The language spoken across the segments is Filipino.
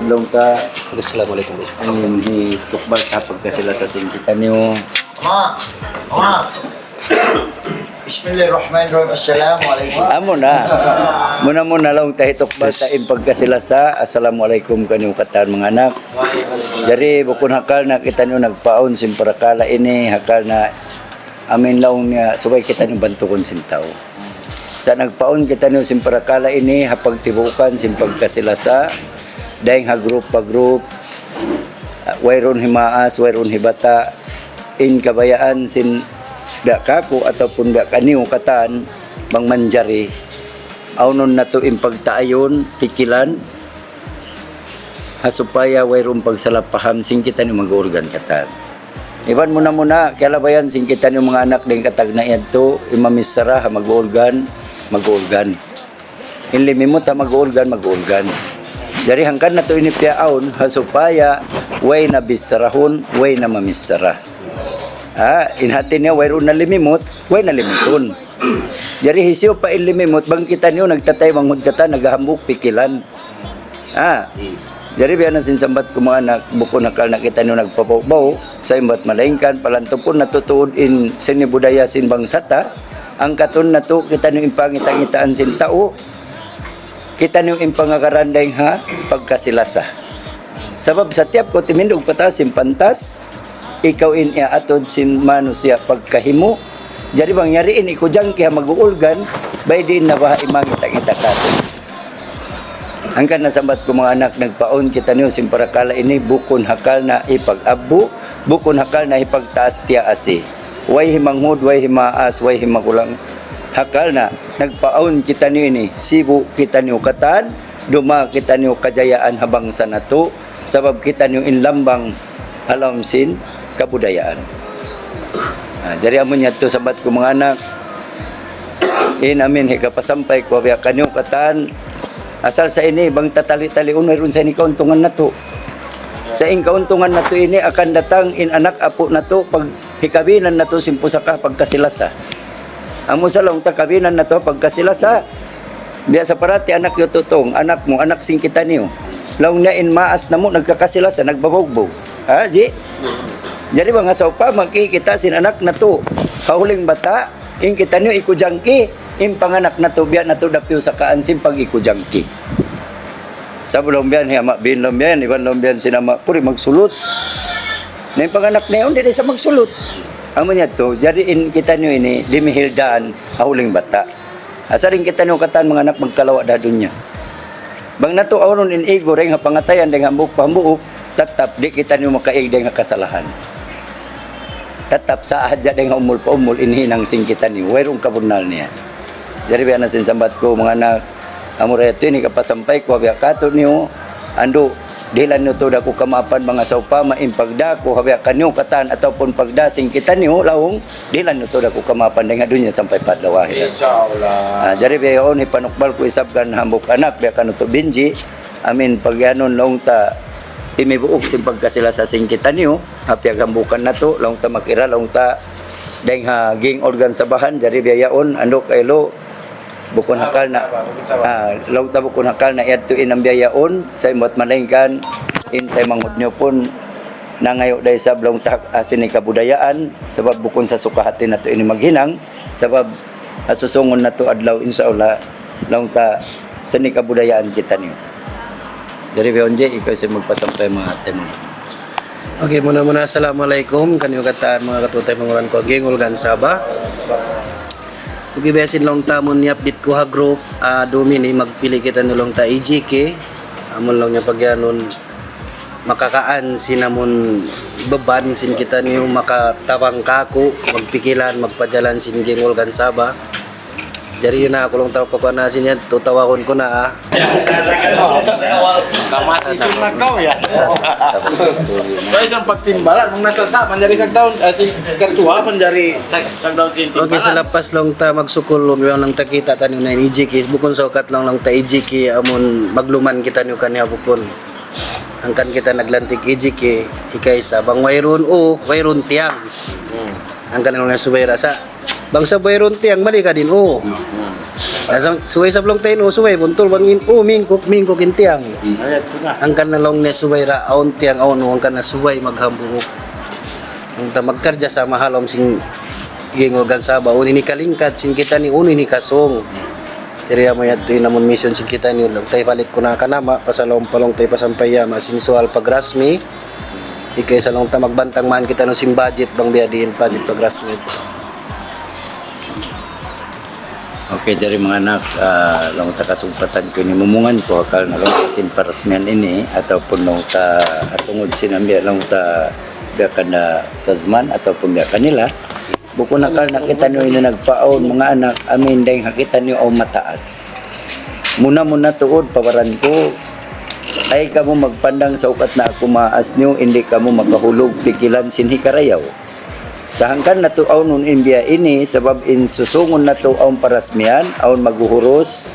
long ta Assalamualaikum. ang hitukbal kapag ka sila sa singkitan niyo. Ma. Bismillahirrahmanirrahim. Assalamualaikum. Amo na. Muna lang ta hitukbal ta impag ka sila sa assalamualaikum kanyo katan mga anak. Dari bukon hakal na kita niyo nagpaon simparakala ini hakal na amin laong niya subay kita niyo bantukon sintaw. Sa nagpaon kita niyo simparakala ini hapag tibukan simpag ka sila sa dahing ha group pa group wayron himaas wayron hibata in kabayaan sin da kako ataupun da kaniw katan bang manjari awnon nato impagtaayon pikilan hasupaya wayron pagsalapaham sing kita ni mag-organ katan iban muna kaya bayan sing kita ni mga anak ding katag na ito imamisara ha mag-organ inlimi mo ta mag-organ dari hangkan na to inipiaon hasupaya way na bisarahon way na mamisara inhati niya way na limimot way na limiton dari hisyo pa ilimimot bang kita niyo nagtatay manghud kata nagahambuk pikilan dari biya na sinsambat ko mga anak buko nakal na kita niyo nagpabaw sa imbat malengkan palanto po natutuod in sinibudaya sin bangsata ang katon na to kita niyo impangitang-itaan sin tao kita niyo impangakaranday ha pagkasilasa sabab sa tiap ko timindog patas simpantas ikaw in atod sin manusia pagkahimo jadi bang nyariin iko jang kaya mag-uulgan bay din na baha imangitang-ita kato hangkan nasambat ko mga anak nagpaon kita niyo simparakala ini bukon hakal na ipag-abu bukon hakal na ipagtaas tiya asi way himanghud way himaas way himagulang hakal na nagpaon kita niyo ini sibu kita niyo katan duma kita niyo kajayaan habang sa nato sabab kita niyo inlambang alamsin kabudayaan jadi amon niya to sabat ko mga anak amin hikapasampay ko biya kanyo katan asal sa ini bang tatali-taliun mayroon sa ini kauntungan nato sa ing kauntungan nato ini akan datang in anak apo nato pag hikabinan nato simpusaka pagkasilasa amo sa long takabinan nato pagkasilasa biya sa parati anak yo tutong anak mo anak sing kita niyo laong na in maas na mo nagkakasilasa nagbabogbog ji jadi bang asaw pa makikita sin anak nato kahuling bata in kita niyo ikujangki in panganak nato biya nato dapyo sa kaansim pag ikujangki sa lombian hama bin lombian iban lombian sinama puri magsulot na panganak na yun di sa magsulot amo niya to jadi in kita niyo ini dimihildaan kahuling bata asaring kita niyo katan mga anak magkalawa da dunya bang nato awnon in ego ring pangatayan deng hambuk pambuok tatap di kita niyo makaig deng kasalahan tatap sa hadya deng umul pa umul inhinang sing kita niyo wayrong kabunal niya jadi biya na sinsambat ko mga anak amore ito ni kapasampay ko biya kato niyo ando dilan nyo to dako kamapan mga saupa maimpagda ko habya kanyo katan ataupun pagdasing kita niyo lawong dilan nyo to dako kamapan dengan dunya sampai padlawahi insyaallah jadi bayon ipanukbal ko isabkan hambok anak biya kanu to binji amin pagyanon long ta imibuok sim pagkasila sa sing kita niyo hapya gambukan nato long ta makira long ta deng ging organ sabahan jadi biyaon andok elo bukon hakal na law ta bukon hakal na yadto inang biyaon sa imot malengkan intay manghud nyo pon nangayo day sa blong tak asin ni kabudayaan sabab bukon sa sukahatin nato ini maghinang sabab asusungon nato adlaw insyaallah law ta sa ni kabudayaan kita niyo dari bionje ikaw sa magpasampay mga ate mo. Okay, muna assalamualaikum kanyo kataan mga katutay manguran ko gingol gansaba. Okay, besin long tamon ni update ko ha group domini magpili kita nulong ta EJK amon lang niya pagyanon makakaan sinamon beban sin kita niyo makatabang kako magpikilan magpajalan sin gingol gansaba jadi yun na ako lang tawag pa na sinya tutawakon ko na Kamasisun na kau ya. So isang pagtimbalan mong nasasa manjari sagdaon si kartua manjari sagdaon sin timbalan. Okay, sa lapas lang ta magsukol lang ta kita tanyo na EJK bukon sa ukat lang ta EJK amon magluman kita niyo kanya bukon angkan kita naglantik EJK ikay sa bang wayron tiang angkan lang na subay rasa bang sa wayron tiang mali ka din Suway sa blong tayo, suway, buntol, bangin, mingkok intiang. Ayat ko na. Ang kanalong ne suway ra, aon tiang aon, ang kana suway maghambuok. Ang ta magkarja sa mahalom sing gingol gansaba, uni ni kalingkad, sing kita ni uni ni kasong. Tiriya mo yato namon mission sing kita ni ulong tayo balik ko na kanama, pasalong palong tayo pasampaya, masinsual pagrasmi. Ikay sa long ta magbantang man kita no sing budget bang biadiin budget pagrasmi. Okay, dari mga anak, lang takasumpatan ko ni mumungan ko, akal na lang sin parasmian ini, ataupun lang ta atungod sinambiya lang ta biyakan na Tazman, ataupun biyakan nila. Bukod nakal nakita nyo yung nagpaon, mga anak, amin dahil nakita nyo o mataas. Muna tuod, pawaran ko, ay kamo magpandang sa ukat na ako maas nyo, hindi kamo makahulog, pikilan sinhi karayaw. Sa hangkan na to aw nun India ini sabab in susungon na to aw parasmian aw maguhuros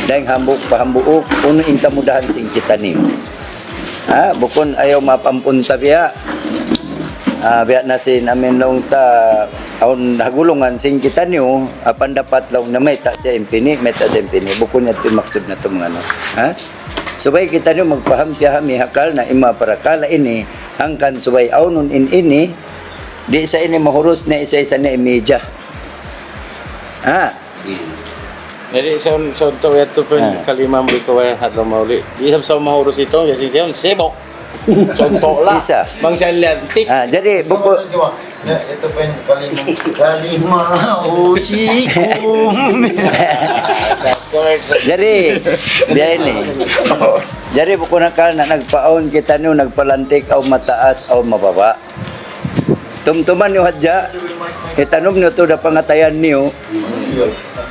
dahil hambuk pahambuok uno intamudahan sing kita niyo. Bukon ayaw mapampunta biya. Biya na sin amin long ta aw hagulungan sing kita niyo apan dapat long na may ta siya impini meta sa impini bukon at maksud na to mga ano. Subay kita niyo magpahampiahami hakal na ima para kala ini hangkan subay aw nun ini di isa ini mahuros na isa-isa na imedya. Jadi sa to yato pa kalimang biko ay hadlo mauli. Di sa mahurus ito kasi siya sebok. Contoh lah. Isa. Bang Saliantik. Jadi buku Ya, itu pen kalimah usikum. jadi dia ini. Jadi buku nakal na nagpaon kita niyo nagpalantik aw mataas aw mababa. Tumtuman niyo hadya, itanom niyo to da pangatayan niyo.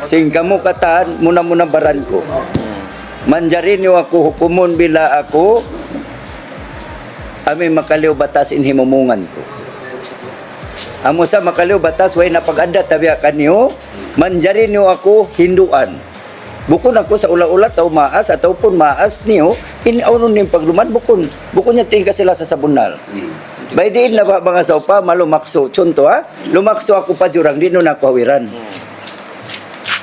Sing kamu kataan muna baran ko. Manjarin niyo ako hukumon bila ako ami makaliw batas in himumungan ko. Amo sa makaliw batas way napag-adda tabiya kanyo, manjarin niyo ako hinduan. Bukon ako sa ula-ula taw maas ataupun maas niyo, inaunon ning pagluman bukon niya tingka sila sa sabunal. By diin na ba mga sopa, malumakso. Chunto lumakso ako pa jurang, di nun ako hawiran.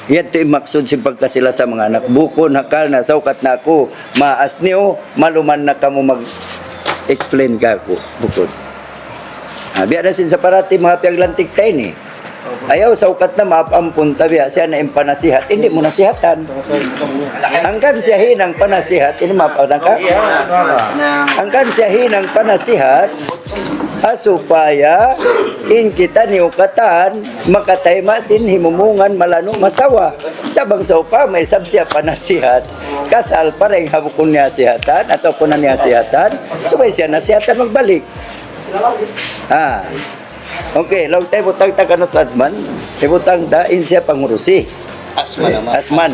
Yan ito yung maksud si pagkasila sa mga anak. Bukon, hakal na, saukat na ako. Maas niyo, maluman na kamo mag-explain ka ako. Bukon. Biya na sin sa parati, mga piyaglantik tayo ni. Ayaw, saukat na maapampun tabiya, siya na yung panasihat, hindi mo nasihatan. Hanggang siya hinang panasihat, ini maapanan ka? Hanggang siya hinang panasihat, supaya in kita ni ukatan makatay masin himumungan malano masawa sabang sa upa may sabsiya panasihat kasal pareng habukon niya sihatan atau kunan niya sihatan subay siya nasihatan magbalik. Okay, law tayo butang taganot Asman ibutang dain siya pangurusi Asman.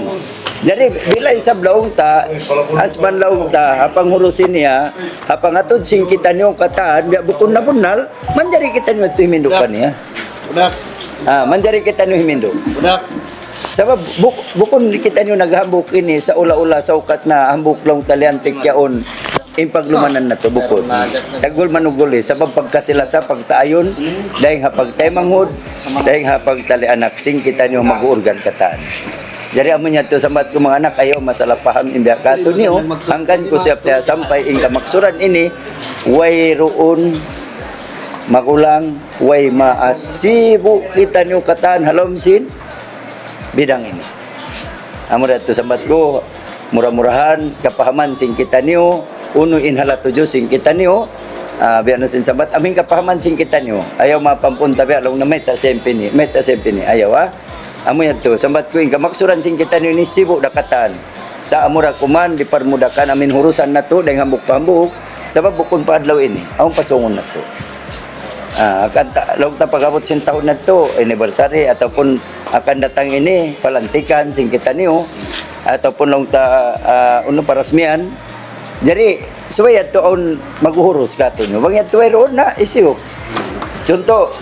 Jadi bila isab laong ta Asman laong ta hapang hurusin niya hapang atod sing kita niyo kataan biya bukon na bunal manjari kita niyo ito himindukan niya. Budak. Manjari kita niyo himindu. Budak. Sabab bukon kita niyo naghambuk ini sa ula-ula sa ukat na hambuk laong taliantik yaon in paglumanan na to bukod. Tagol manugol sabab pagkasila sa pagtaayon dahil hapag tayo manghud dahil hapag tali anak sing kita niyo mag-uurgan kataan. Jadi amun to samat ko mga anak ayo masalah paham imbiya kato niyo hangkan ko siya sampai ingka maksuran ini way roon magulang way maasibu kita niyo kataan halomsin bidang ini. Amun to samat ko murah-murahan kapahaman sing kita niyo uno inhala tujo sing kita niyo biya no sin sabat aming kapahaman sing kita niyo ayaw mapampunta biya long na meta sempini ayaw amo yato sambat ko ingka maksuran sing kita ni Sibu dakatan sa amura kuman di parmudakan amin hurusan na to dahil hambuk-hambuk sabab bukon pa adlaw ini ang pasungon na to akan log ta pagabot sin taon na to anniversary ataupun akan datang ini palantikan sing kita niyo ataupun long ta parasmian jadi suway to on maghuhurus kato nyo bang yato ay roon na isyo contoh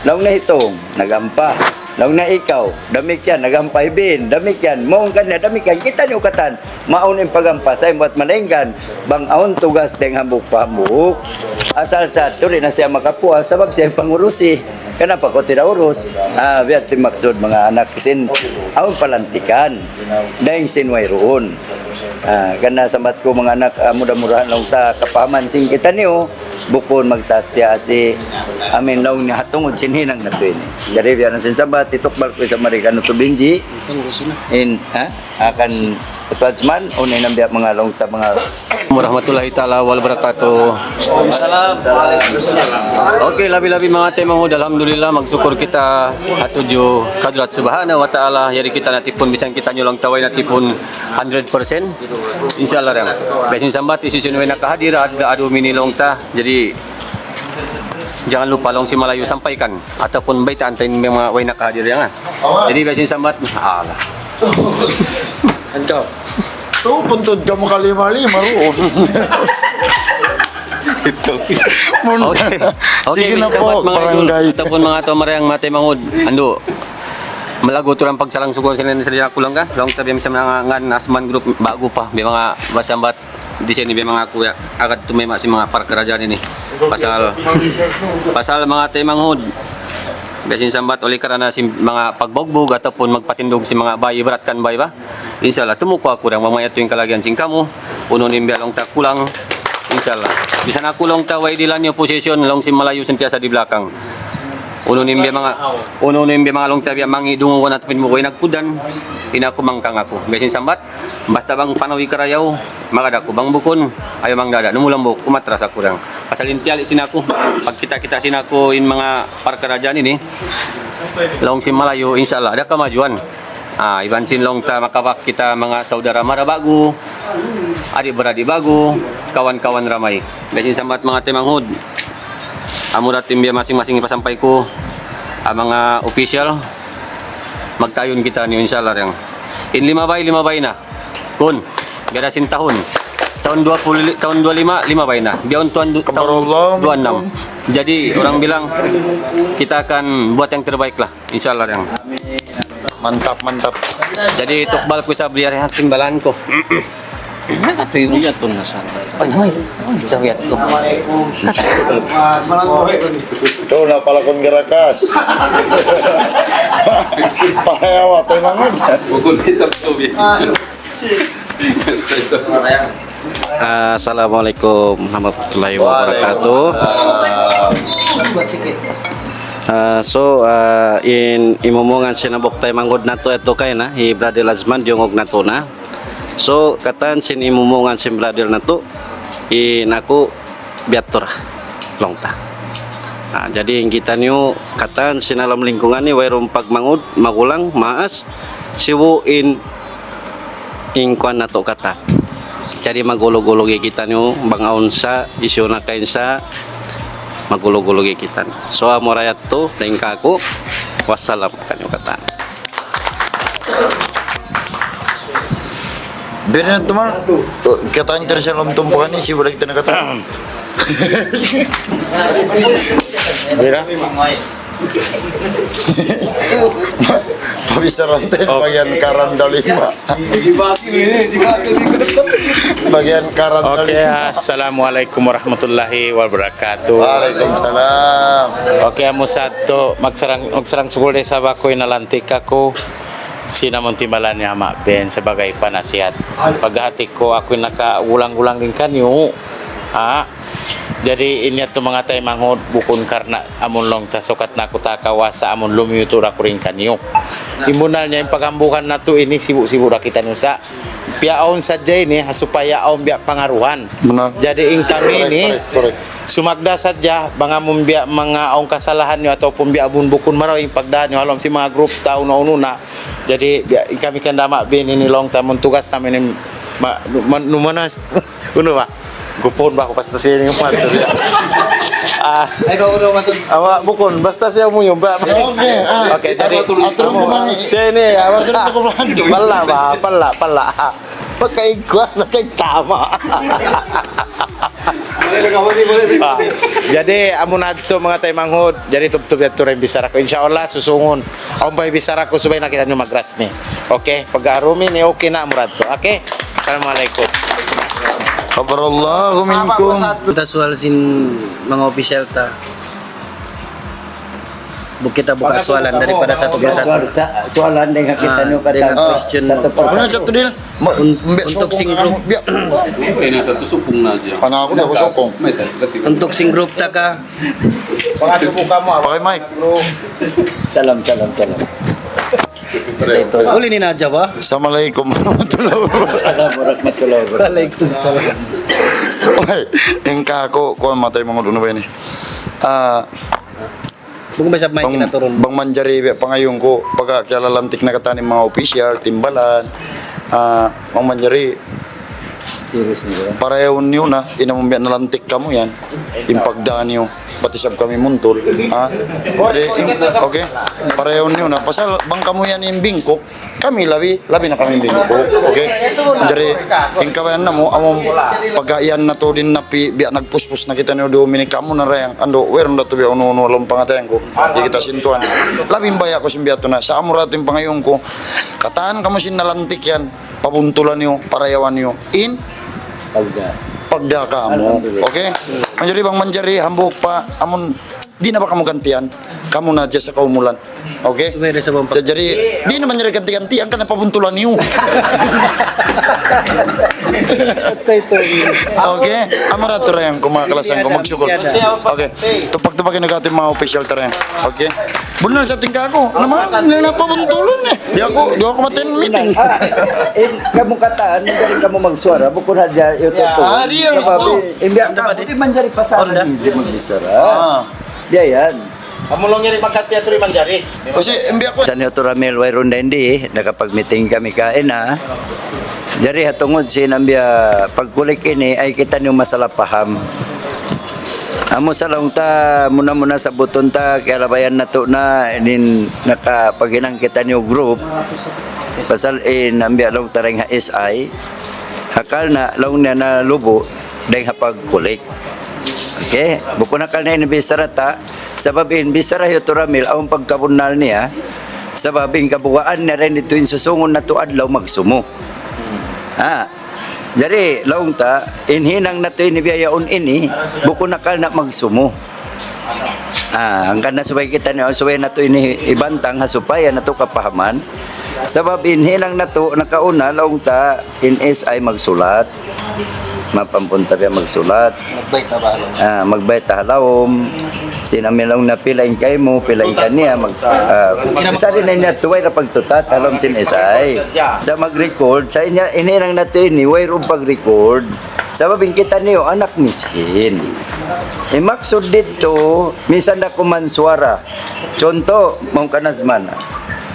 long na hitong nagampa Law na ikaw, damik yan, nagampay bin, damik yan, mong kanya, damik yan, kita niyo katan, maun yung pagampa, sa imbat malenggan, bang aon tugas deng hambuk-hambuk, asal sa tuloy na siya makapuha, sabab siya pangurusi, Kana pa ko tinauros. Biya timaksod mga anak sin awon palantikan. Daing sinway roon. Kana sabat ko mga anak mudah-mudahan lang ta kapaman sing kita niyo bukon magtaas tiya si amin law ni hatungod sinhinang na to ini. Jadi biya sin sabat itukbal ko sa Marikano to Benji. In akan Tuadsman unay nang biya mga long ta mga Warahmatullahi taala wal barakatuh. Oke, labi-labi mga temangod, alhamdulillah magsyukur kita hatuju kadrat subhanahu wa taala. Jadi kita natipun bisan kita nyulang taway natipun 100%. Insyaallah yang. Besin sambat isi sunwe nakahadir ada adu minilong ta. Jadi jangan lupa long si Malayu sampaikan ataupun baita antain mga way nakahadir yang. Jadi besin sambat Allah. Ikaw. Tuh, puntod ka mo kalima-lima roon. Okay. Sige na sahabat po, mga idol, barangay. ataupun mga tomarayang mate mangod. Ando. Malago to ang pagsalang suko sila sa kulang ka. Long tabi sa mga ngan Asman Group bago pa. May mga basambat di sini may mga kuya agad tumema si mga parkerajaan ini. Pasal mga temangod. Besin sambat oleh karena si mga pagbogbog ataupun magpatindog si mga bayi berat kan bayi ba. Insyaallah tumuko aku dan mamaya tuwing kalagyan sing kamu uno nimbialong ta kulang. Insyaallah. Bisa na kulong ta way dilan yung posisyon long si Malayu sentiasa di belakang. Uno nimbe mga long tabi mangi dungo ko natapin mo ko nagpudan inaku mangkang ako. Besin sambat basta bang panawi karayaw magada ko bang bukon ayo mang dada numulang buk kumatras aku dang. Pasal intiali sinaku pag kita sinaku in mga parkerajaan ini long si Malayu insyaallah ada kemajuan. Iban sinlong ta makawak kita mga saudara mara bagu, adik-beradik bagu, kawan-kawan ramai. Besin sambat mga temanghud. Amurat tim masing-masing ipasampay ko mga official magtayon kita ni insyaallah yang. In 5 bay na. Kun, gadasin tahun 25 bay na. Biyon tahun 26. Jadi orang bilang kita akan buat yang terbaik lah insyaallah yang. Mantap. Jadi tukbal ko sa biyar timbalan ko. Ito yung yaton na sana. Ay, ito yaton. Ito na pala kong girakas. Pahayawa, tayo naman. Assalamualaikum warahmatullahi wabarakatuh. In imumungan sinabok tayo manggod na to ito kay na Brother Lazman diungog na to na. So katan sin imumungan sin brother na to in ako biatura longta. Jadi yang kita niyo katan sinalam lingkungan ni wayron pagmangod magulang maas siwu in ingkwan na to kata. Jadi magulo-gulo kita niyo bangaon sa isyu na kain sa magulo-gulo kita. So amorayat to tingka ko wassalam kanyo kata. Beri na teman, kataan ka rin sa tumpukan ni, siya wala kita nakataan. Bera? Pabisaran tayo, bagian karan dalima. Bagian karan dalima. Assalamualaikum warahmatullahi wabarakatuh. Waalaikumsalam. Oke, amo sato magsarang sugol sa bakoy nalantik ako. Sinamon timbalan niya Mak Ben sebagai panasihat. Paghati ko ako nakaulang-ulang din kanyo. Jadi ini to mga tay manghod bukon karna amon long tasokat na ko takawasa amon lumiyuto ra ko rin kanyo. Imunal niya yung pagambukan na to ini sibu-sibu ra kita nusa. Piaon sadya ini supaya aon biya pangaruhan. Jadi ing kami ini sumagda sadya mga mumbia mga aong kasalahan niyo atau pumbiya abun bukon maraw ing pagdaan niyo halom si mga group taon na una. Jadi kami kan Mak Ben ini long tamon tugas namin ini numanas uno ba gupon ba ko basta siya yung mat. Ikaw ulo matun. Awa bukon basta siya mo yung ba. Okay, jadi siya ini pala. Pagkaigwa na kay tama. Jadi amo nadto mga tay manghod. Jadi tubtub yato rin bisara ko. Insyaallah susungon. Aon bay bisara ko subay nakita nyo magrasmi. Okay, pag-arumi ni okay na amo radto. Okay? Assalamualaikum. Kabarallahu minkum. Kita soal sin mga official ta. Kita buka soalan daripada satu persatu. Soalan dengan kita nyo dengan kata question. satu Una persatu. satu deal. Untuk sing group, Biak. Ini satu supung na aja. Anak aku dah aku sokong. untuk sing group taka Pakai mic. Salam. ito. Uli ni Nadja ba? Assalamualaikum warahmatullahi wabarakatuh. Salam warahmatullahi wabarakatuh. Waalaikumsalam. Oy, engka ako kuan matay mga duno ba ini. Bukan ba siya may kinaturun? Bang manjari pangayong ko pagka kialalantik na katani mga official, timbalan. Bang manjari Serius ni ba? pareho niyo na inamumbiyan na lantik kamo yan. Impagdaan niyo pati sab kami muntol. Jadi, okay. Pareho niyo na pasal bang kamo yan yung bingkok. Kami labi na kami bingkok. Okay. Jadi ingkawayan na mo among pagkaiyan na to din na biya nagpuspos na kita niyo Dominic kamo na rayang ando weron dato biya uno walong pangatayan ko. Di kita sintuan. Labing baya ko simbiyato na sa amo rato yung pangayong ko. Kataan kamo sin nalantik yan. Pabuntulan niyo, parayawan niyo. In pagda ka mo. Okay? Manjari bang manjari hambok pa amon di na ba kamu gantian? Kamu na dyan sa kaumulan. Okay? Sumere sa bang Jadi di na manjari ganti-gantian ka na pabuntulan niyo. Okay? Amara to rin kung mga kalasan ko magsukol. Okay. Tupak-tupakin na katin mga official tereng. Okay? Bulan sa tingka ko. Naman, napabuntulan eh. Di ako matin meeting. Kamu kataan, manjari kamu magsuara, bukod hadya ito to. Diyan. Imbiak ka, di manjari pasaran hindi magsara. Dia yan. Amo lang yari magka-teatro manjari. Kasi embi ako. Sa Neto Ramil Wayron Dendi, nakapag-meeting kami kain ha. Jari hatungod sinambia pagkulik ini ay kita niyo masalapaham. Amo sa lang ta muna sa buton ta kaya labayan na to na inin nakapaginang kita niyo group pasal in ambia lang tareng ha SI hakal na lang na lubo dahil hapagkulik. Okay, buko na kal na inibisara ta sababin bisara yo Ramil ang pagkabunal niya sababing kabuwaan na rin ito yung susungon na to adlaw magsumo. Jadi laung ta inhinang na to inibiyaon ini buko na kal na magsumo. Hanggang na subay kita niyo subay na to ini ibantang hasupaya na to kapahaman sabab inhinang na to nakauna laung ta in SI magsulat mapampunta biya magsulat magbayt halawom sinamilaw na pilain kay mo pilain kaniya isa rin na niya tuway na pagtutat alam sin SI sa mag-record sa inya ininang nato ini way rum pag-record sababing kita niyo anak miskin imaksud dito misan na kumanswara conto mong kanasman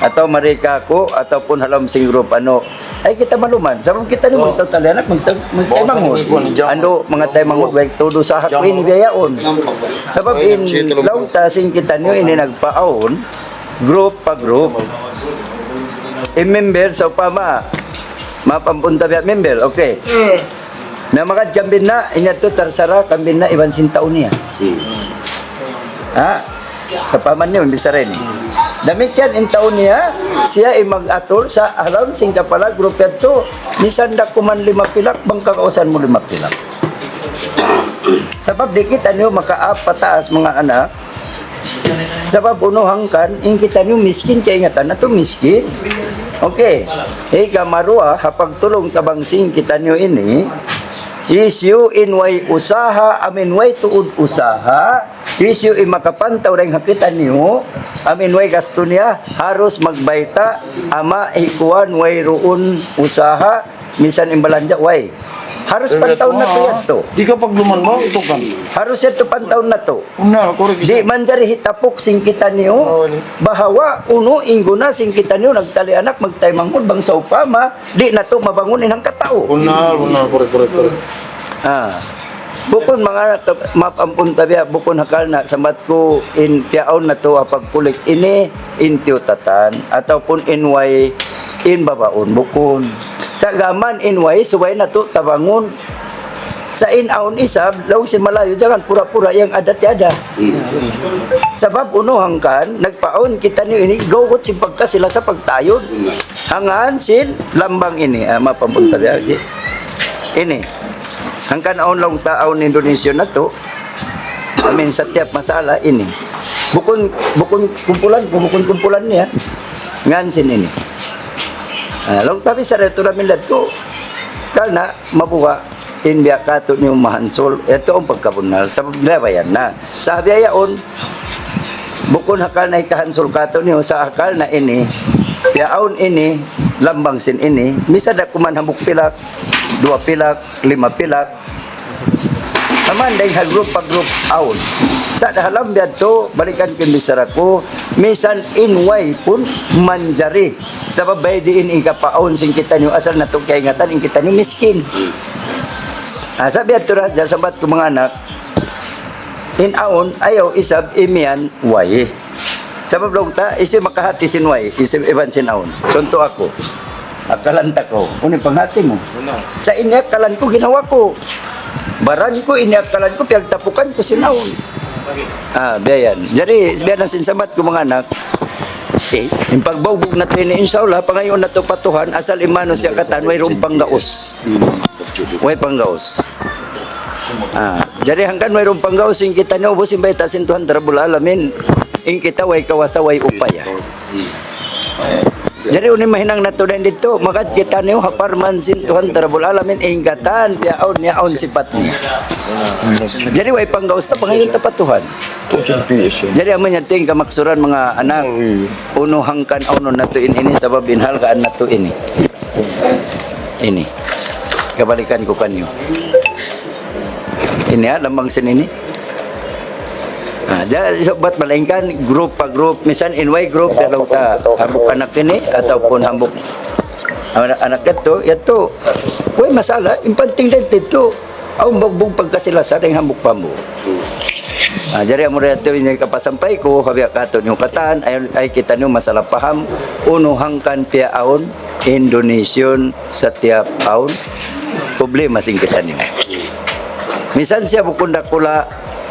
atau mereka ko ataupun halam sing group ano ay kita maluman sabab kita ni magtutali anak magtaymangod ando mga taymangod way todo sa hak ini biyaon sabab in law tasing kita niyo ini nagpaon group pa group member sa upama mapampunta biya member okay na mga jambin na inya to tarsara kambin na iban sintaon niya kapaman niyo bisa rin damit yan in taon niya siya ay mag-atol sa alam sing kapala grupo ito nisan da kuman 5 pilak bang kakausan mo 5 pilak sabab di kita niyo makaapataas mga anak sabab unuhang kan in kita niyo miskin kaya ingatan na to miskin okay kamarua hapag tulong tabang sing kita niyo ini issue in way usaha amin way tuod usaha issue in makapantaw rin hapitan niyo amin way gasto niya harus magbayta ama ikuan way roon usaha minsan imbalanja way harus pantaw na to yato Di ka pagluman mo ito kan. harus yato pantaw na to Una korek di manjari hitapok sing kita niyo bahawa uno inguna sing kita niyo nagtali anak magtaymangod bang sa upama di na to mabangunin ang katao Una korek. bukon mga mapampun tabiya bukon hakal na sambat ko in piaon na to pagkulik ini in tiutatan ataupun in way in babaon bukon sa gaman in way suway na to tabangon sa in-aon isab law si malayo jangan pura-pura yang adat yada sabab unuhang kan nagpaon kita niyo ini gawot si pagka sila sa pagtayod hangan sin lambang ini mapampun tabiya ini hangkan aon lang taon Indonesia na to amin setiap masalah ini bukon kumpulan niya. Ngansin ini. Long tapi sa retura milad ko, kana mabuha inbiya kato niyo mahansol. Ito ang pagkabunal. Sa paglabayan na. Sa habiyaon, bukon hakal na ikahansol kato niyo sa akal na ini, piyaon ini, lambang sin ini, misa da kuman hambuk pilak, 2 pilak, 5 pilak, aman dahil hagrup pag-group aon. Sa dahalam biad to, balikan kin bisara ko, misan inway pun manjari. Sa babay diin ikapaon sing kita niyo asal na to kay ingatan ing kita niyo miskin. Sabi at tura, dyan sabat ko mga anak, in aon, ayaw isab imian way. Sa bablog ta, isi makahati sin way, isi iban sin aon. Conto ako, akalanta ko, unin panghati mo. Sa inyak kalan ko, ginawa ko. Baran ko, iniyakalan ko, piyagtapukan ko sinaon. Biyan. Jadi, biyan ang sinsamat ko mga anak, yung pagbawbog na ito inshallah, pangayon na ito patuhan, asal imano siya katan, way rumpang gaos. Way panggaos. Jadi hanggang way rumpang gaos, yung kita niyo, ubos yung bayta sintuhan, darabul alamin, yung kita way kawasa, way upaya. Jadi unin mahinang natudan dito, makat kita niyo haparman sin Tuhan tarabul alamin ingkatan biaon niya aon sifat niya. Jadi way panggaus ta pangayon tapat Tuhan. Jadi aman yan ting kamaksuran mga anak. Uno hangkan aunon nato ini sabab binhal kaan nato ini. Ini. Kabalikan ko kanyo. Ini lambang sin ini. Jadi sobat malingkan grup pa grup misan in group dalau ta hambuk anak ini ataupun hambuk anak itu way masalah yang penting dito ang bagbog pagkasilasa ng hambuk pambu. Jadi amor ito ini kapasampay ko habiak kato yung katan ay kita niyo masalah paham unuhangkan pia aon Indonesian setiap aon problema sing kita niyo. Misan siya bukunda kula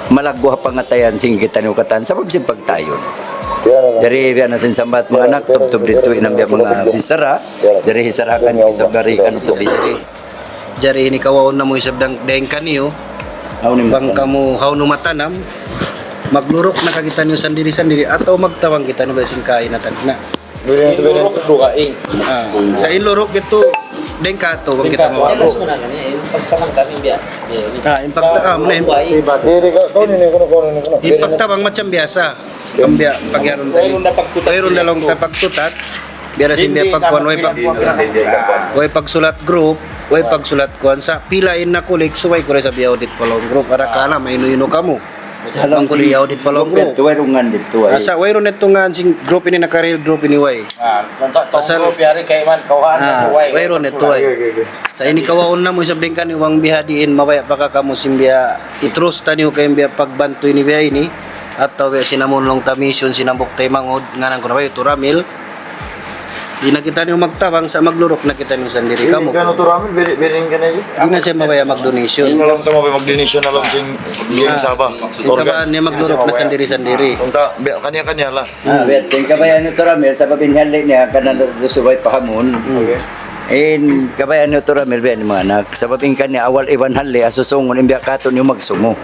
malagwa pangatayan sing kita niyo katan sabab si pagtayon. Jadi biya nasin sambat mga anak tub dito inambya mga bisara dari hisarakan yung isab gari kan to dito. Jadi ini kawaon na mo isab deng kaniyo. Bang kamu hawno matanam maglurok na kakita niyo sandiri-sandiri atau magtawang kita niyo basing kain natan na. Sa ilurok ito deng kato bang kita mawako. Ipagtabang macam biasa. Kambia pagyaron tadi. Mayroon dalawang pagtutat. Biar simbiya pagkuan way pagsulat group, way pagsulat kuan sa pilain na kulik suway ko sa biyaw dit palong group para kala may inuino kamu. Ang kuliyaw dit palong group. Tuway rungan dito ay. Asa wayron netungan sing group ini nakaril group ini way. Pasal biari kay man kauhan Wayron neto ay. Sa ini kawaon na mo sabding kan iwang bihadiin mabaya pa ka kamo simbiya itrust tani ko kay biya pagbantu ini biya ini atau biya sinamon long ta mission sinambok tay mangod nganan ko na way turamil. Di na kita niyo magtabang sa maglurok na kita niyo sandiri kamo. Kano to ramen bering ka na yun. Di na siya mabaya mag-donation. Hindi na lang ito mag-donation na lang sing Liang Saba. Ikabaan niya maglurok na sandiri-sandiri. Unta, kanya-kanya lah. Bet kay kabayan nito ramel sabab inhali niya kanan subay pahamon. In kabayan nito ramel ben mga anak sabab in kanya awal iban hali asusongon imbiya katon yung magsumo.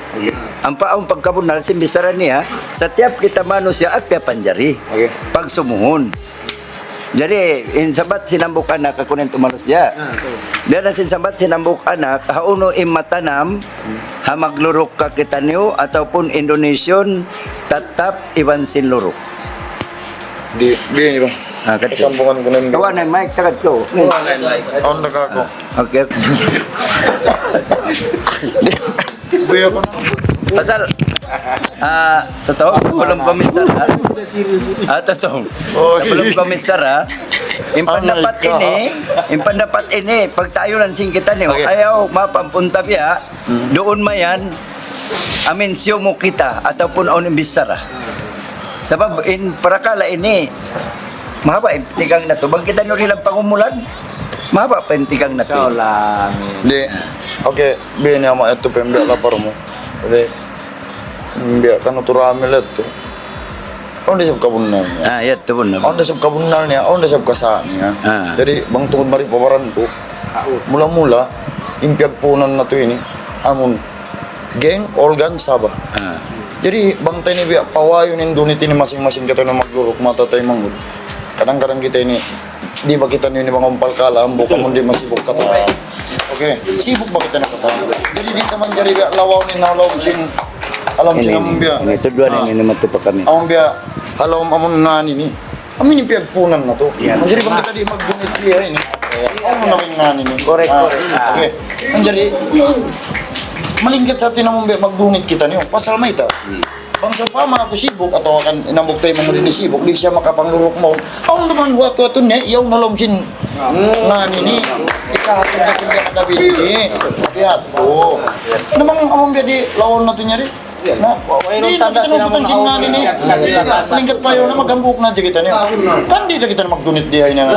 Ang paong pagkabunal simbisara niya sa tiap kita manusia at panjari. Pagsumuhon. Jadi in sabat sinambuk anak ako nang tumalos dia. Dia na sabat sinambuk anak hauno imatanam hamaglurok ka kita niyo ataupun Indonesian tetap iwan sin lurok. Di biyan ba? Sambungan ko nang kawan ay mic sagad ko. On na ka ako. Okay. Biya ko na. Pasal totoo, belum komisar. Totoo. Belum komisar. Yung pendapat ini, pag tayo lang sing kita niyo, ayaw mapampunta biya, doon mayan, amensyo mo kita, ataupun on bisara. Sabab, parakala ini, mahaba, tigang na to. Bang kita niyo rilang pangumulan, mahaba pa yung tigang na to. Di, okay, biyan niya ma ito pemda lapar mo. Jadi, biya kano to ramen ito. On di sab kabunal niya. Ya, itu pun. On di sab kabunal niya, on di sab kasaan niya. Jadi, bang tungod mari pawaran ko, mula-mula, impyag punan na to ini, amon, geng, organ, saba. Jadi bangtay ni biya pawayo nin dunit ini masing-masing kita na maglurok mata tayo mangud. Kadang-kadang kita ini di ba kita ni mga umpal kala bukan mo di masibok kata. Okay, sibuk ba kita na kata. Jadi di taman jari biya lawaw ni nalaw sing alam sing among biya. Ini tuduhan ini naman to pa kami. Among biya halaw amon nga ni. Amin yung piyagpunan na to. Jadi bang kita di magdunit biya ini. Ano na nga ni. Correct. Okay. Jadi malingkit sa atin among biya magdunit kita niyo. Pasal may ta. Bang sa pama ako sibuk atau kan inambok tayo mga rin sibuk di siya makapanglurok mo. Ang naman wato niya yaw na lomsin nga nini. Ikahatid na siya kadabit ni. Kaya po. Namang among biya di lawon na to niya rin. Na, di na kita nabutan sing nga nini. Malingkit pa yun na magambuk na dyan kita niyo. Kan di na kita na magdunit di ay na.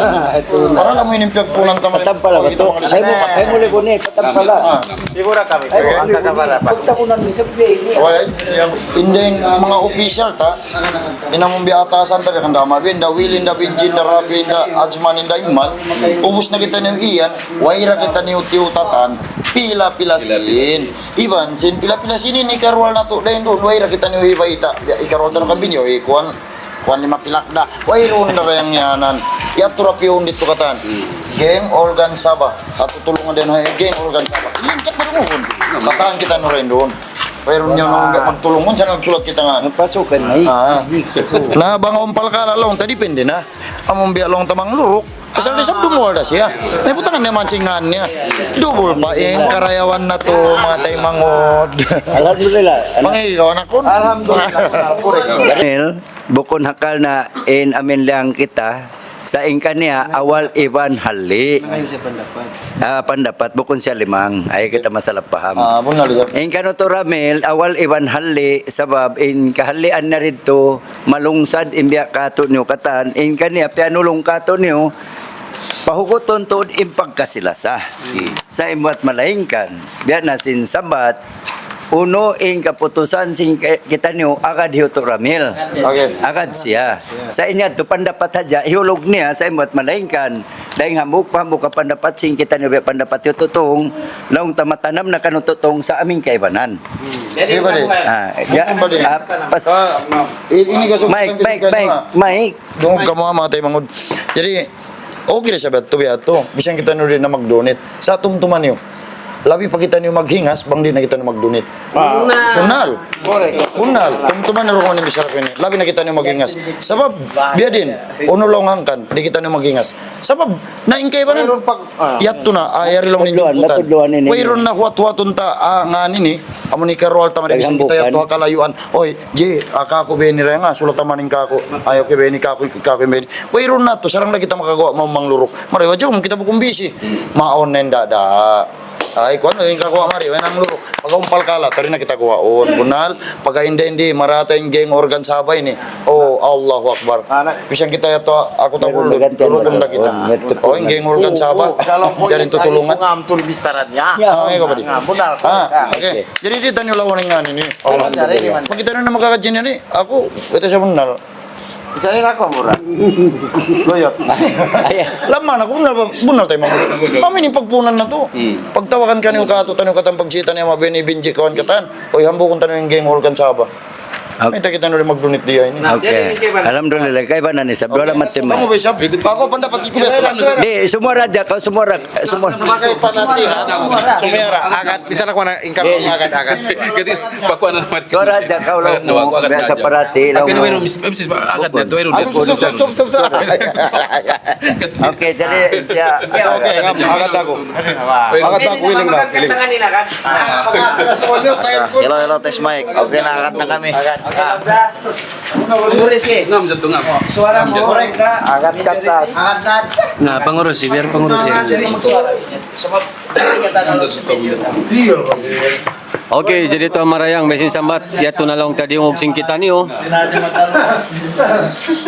Para lang mo yung piyagpunan taman. Patampala ba to? Ay mo libo ni patampala. Siguro kami sa ang kakabara pa. Pagtakunan mi sa biya. Okay, hindi yung mga official ta, inamong biatasan ta kanda mabinda wilin da binjin da rapin da ajmanin da iman, ubus na kita niyo iyan, waira kita niyo tiutatan, pila-pilasin. Iban sin pila-pilasin ni karwal na to dayon doon, waira kita niyo ibaita. Ikarwal na kabinyo kuan lima pilak da. Wairon na rayang yanan. Yaturapiyon dito katan. Geng organ Sabah. At tutulungan din ay geng organ Sabah. Lingkat marungon. Kataan kita no rin doon. Mayroon niya nung magtulungon siya nagsulat kita nga. Pasukan na Na bang umpal ka lalong tadi depende na. Among bialong tamang luruk. Asal dia sabdo mo da siya. Nay putangan niya mancingan niya. Double pa karayawan na to mga tay mangod. Alhamdulillah. Mangigaw na kun. Alhamdulillah. Daniel, bukon hakal na in amin lang kita sa ingka niya awal Ivan Hali. Pandapat bukon siya limang ay kita masalap paham. Bunal ya. In kano to Ramel awal Ivan Hali sabab in kahalian na rito malungsad imbiya kato niyo katan in kaniya pianulong kato niyo pahugoton to impagkasilasa sa imwat malaingkan biya na sin sabat uno in kaputusan sing kita niyo agad hiyo to Ramil. Okay. Agad siya. Sa inya to pandapat hadya ihulog niya sa imot malaingkan. Dahil hamuk ka pandapat sing kita niyo pandapat yo tutong laung tamatanam na kanututong sa aming kaibanan. Di ba di? Pas Ini kasuk. Mike. Dungog ka mo mga tay mangod. Jadi okay na siya ba to biya to. Bisan kita no rin na mag-donate. Sa tumtuman niyo. Labi pa kita niyo maghingas, bang di na kita na mag-donate. Kunal. Kunal. Tumtuman na rin ni bisarap ini. Labi na kita niyo maghingas. Sabab, biya din. Uno long hangkan, di kita niyo maghingas. Sabab, naingkay ba na? Yato na, ayari lang ninyo putan. Wairon na huwat-huwaton ta, nga nini. Amo ni Karol tama di bisan kita yato kalayuan. Oy, je, ako beni rin nga, sulat tamanin ka ako. Ayaw ke beni ka ako beni. Wairon na to, sarang na kita makagawa mamang lurok. Mariwa jom, kita bukong busy. Maon na dada. Ay, kung ano yung kakuha mari, wenang lurok. Pag-umpal kala, tari na kita kuhaon. Bunal, pag hindi, marata yung geng organ sabay ni. Oh, Allahu Akbar. Bisan kita yato, ako takulog, tulungan na kita. Oh, yung geng organ sabay. Diyan tutulungan. Ngamtul bisaran niya. Ay, kapatid. Bunal. Okay. Jadi dito nyo lawan nga nini. Pag kita na makakadyan ni, ako, ito siya bunal. Isa rin ako mura. Loyot. Laman ako bunal tayo mga. Kami ni pagpunan na to. Pagtawakan ka niyo kato tanong katang pagsita niya mabini binji kawan katan. Oy hambukon tanong yung geng organ saba. May kita na rin magdunit diya ini. Okay. Alhamdulillah kay ba na ni sabdo la matima. Kamu besap. Ako pandapat ko ba? Di sumura ja ka sumura. Makay panasihan. Sumera. Agad. Bisa na ko na income agad. Kasi bakuan na naman. Sumura ja ka ulo mo sa parati lang. Pero wero misis agad na to wero dito. Okay, jadi siya. Okay, agad ako. Agad ako willing na. Hello, test mic. Okay, na agad na kami. Ngam jatuh ngam. Suara mo agad katas. Nah, pengurus sih, biar pengurus ya. Okay, jadi to marayang mesin sambat yato na lang tadi yung sing kita niyo.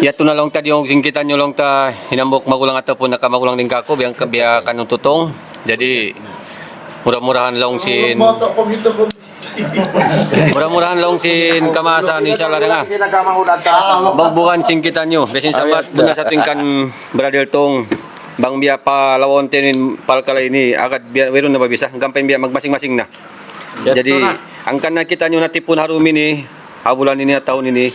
Yato na lang tadi yung sing kita niyo lang ta hinambok magulang ataupun nakamagulang din kako biang biya kanung tutong. Jadi murah-murahan lang sin murah-murahan lang sin kamasan insyaallah nga. Bagbukan sing kita niyo mesin sambat tuna sa tingkan brother tong bang biya pa lawon tenin palkala ini agad biya wero na ba bisa gampay biya magmasing-masing na. Jadi angkan na kita nyo natipon harumi ni abulan ini tahun ini.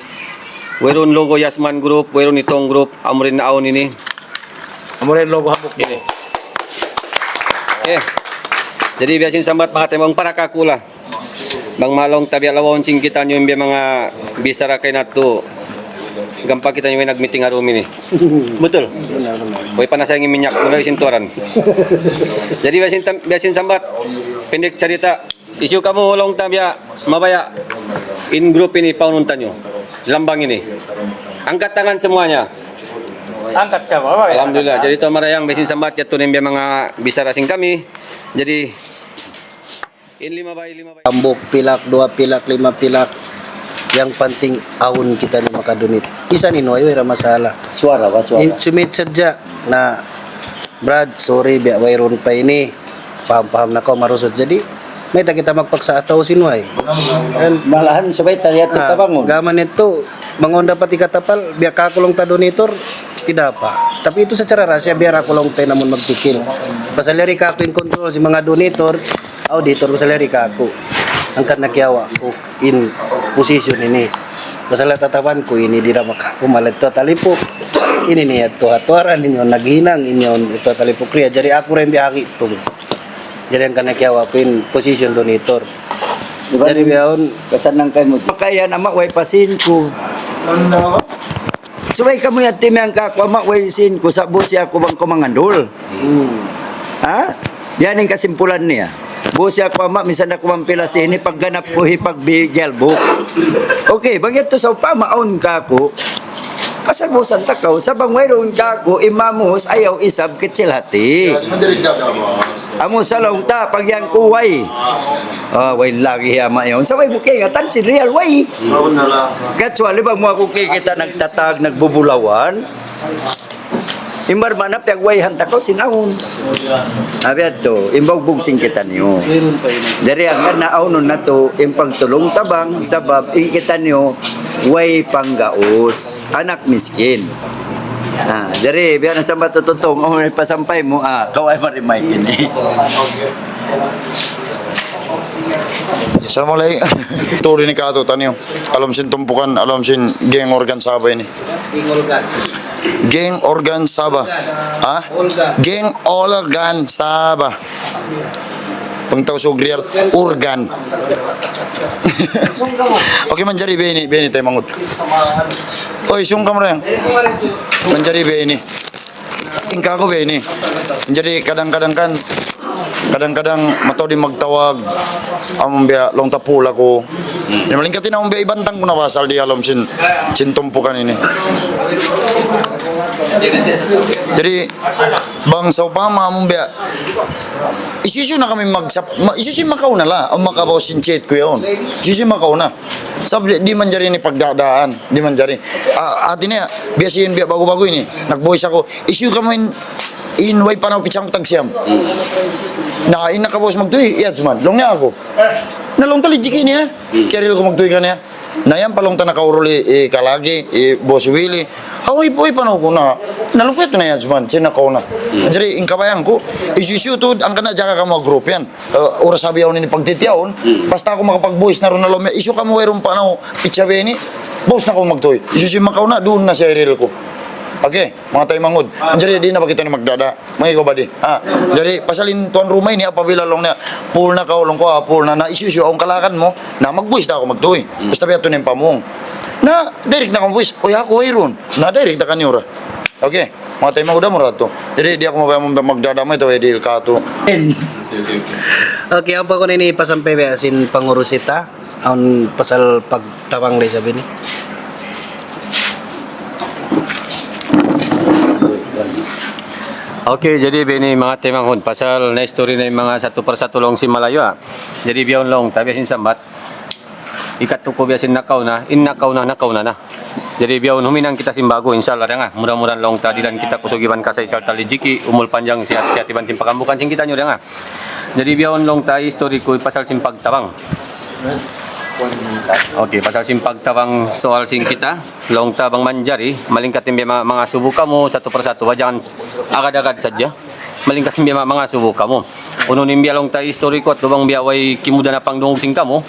Wairon logo Yasman Group, wairon itong group amurin naon ini. Amurin logo habok Ini. Jadi biasin sambat mga temang para kakula. Bang malong tabi alawon sing kita nyo yung mga bisara kay nato. Gampa kita nyo yung nag-meeting arumi ni. Betul. Way panasayang minyak mula isintuaran. Jadi biasin sambat pendek cerita. Isu kamu long tabya mabaya in group ini paununtan nyo. Lambang ini. Angkat tangan semuanya. Angkat ka ba? Alhamdulillah. Jadi to marayang besin sambat ya tunin mga bisara sing kami. Jadi in 5 by 5 by Ambok pilak, 2 pilak, 5 pilak. Yang penting awon kita ni makadunit. Isa ni Noy, wala masalah. Suara ba, suara? Sumit sadya na Brad, sorry, biya wayron pa ini. Paham-paham na ko marusot. Jadi, may ta kita magpaksa ataw si Noy. And Malahan sabay tayo tabangon. gaman ito, bangon dapat ikatapal, biya kakulong ta donator, tidak apa. Tapi itu secara rahasia biar aku long tayo namun magpikil. Pasaleri ka ako in control si mga donator, auditor ko saleri ka ako. Angkat na kiyawa ko in position ini. Masalah tatapan ko ini di ramak ako malat to talipok. Ini niya to hatuaran ninyo naghinang inyo ito talipok kriya. Jadi aku rin biyaki ito. Jadi ang kanakiyawa ko in position donator. Jadi biyahon Kasan nang kayo mo. Kaya nama way pasin ko. Subay ka mo yung team yang kakwa way sin ko sa busi ako bang kumangandol. Ha? Yan ang kasimpulan niya. Busi ako minsan ako mampila ini pagganap ko hipagbigel book. Okay, bagay to sa pamaon ka ko. Pasal busan takaw, sa bang mayroon ka ko, imamos ayaw isab kitsil hati. Amo sa long ta, pag yang kuway. Way lagi hama yun. Sa way bukay nga, tan si real way. Katswali bang mga kukay kita nagtatag, nagbubulawan. Imbar manap yung way hanta ko, sinahon. Sabi ato, imbag bugsing kita niyo. Dari ang naaunon na to, impagtulong tabang, sabab, ikita niyo, way panggaos, anak miskin. Dari biar sa matututong, may pasampay mo, kaway marimay kini. Assalamualaikum. Turi ni Kato tanyo. Alam sin tumpukan, alam sin geng organ sabay ni. Geng organ Sabah. Geng organ Sabah. Pengtaw sugriar organ. Oke menjadi beni tayo mangut. Oy sungkam reng. Menjadi beni. Ingka ko beni. Jadi kadang-kadang matao di magtawag among biya long tapula ko. Yang malingkatin among biya ibantang ko na pasal di alam sin tumpukan ini. Jadi bang sa upama among biya isusu na kami isusu makaw na la ang makabaw sin chat ko yun. Isusu makaw na. Sabi di manjari ni pagdadaan, di manjari. Artinya biasin biya bago-bago ini. Nag-voice ako, isu kami in way panaw pichang tagsiam. Nakain na kabos magtuy, iya cuman, long niya ako. Nalong tali jiki niya, keril ko magtuy ka niya. Na yan palong ta nakauruli kalagi, boss Willie. Away po panaw ko na, nalungkwet na yan cuman, sinakaw na. Jadi ingkabayang ko, isu to, ang kana jaga ka mga group yan. Oras sabi ako nini pagtitiyaon, basta ako makapag-voice na ron na lomya, isu ka mo mayroong panaw, pitsabe ni, boss na ako magtuy. Isu makaw na, doon na siya reel ko. Oke, mga tayo mangod. Jadi di na ba kita ni magdada? May ko ba di? Jadi pasalin tuan rumah ini apabila long na pool na ka long ko pool na isu ang kalakan mo na magbuis na ako magtuy. Basta biya to ning pamong. Na direct na akong buis. Oy ako ayron. Na direct na kanyura. Oke, mga tayo mangod mo rato. Jadi di ako magdada mo ito edil ka to. okay, ang pa ko nini pasampay ba sin pangurusita ang pasal pagtawang lay sabi ni. Okay, jadi bini mga temanghon pasal na story na yung mga satu persatu long si Malayo. Jadi biyon long tabi sin sambat. Ikat ko biasin nakaw na, nakaw na. Jadi biyon huminang kita simbago insyaallah nga. Mudah-mudahan long tadi dan kita kusugiban kasay sal talijiki umul panjang siat tiban tim pakambukan sing kita nyo nga. Jadi biyon long tayo story ko pasal sin pagtawang. Okay, pasal simpag tawang soal sing kita, long tabang manjari, malingkat yung mga subo kamo satu persatu, wajangan agad-agad saja. Malingkat yung mga subo kamo. Ununin biya long tayo history ko at lubang biyaway kimuda na pang dungog sing kamo.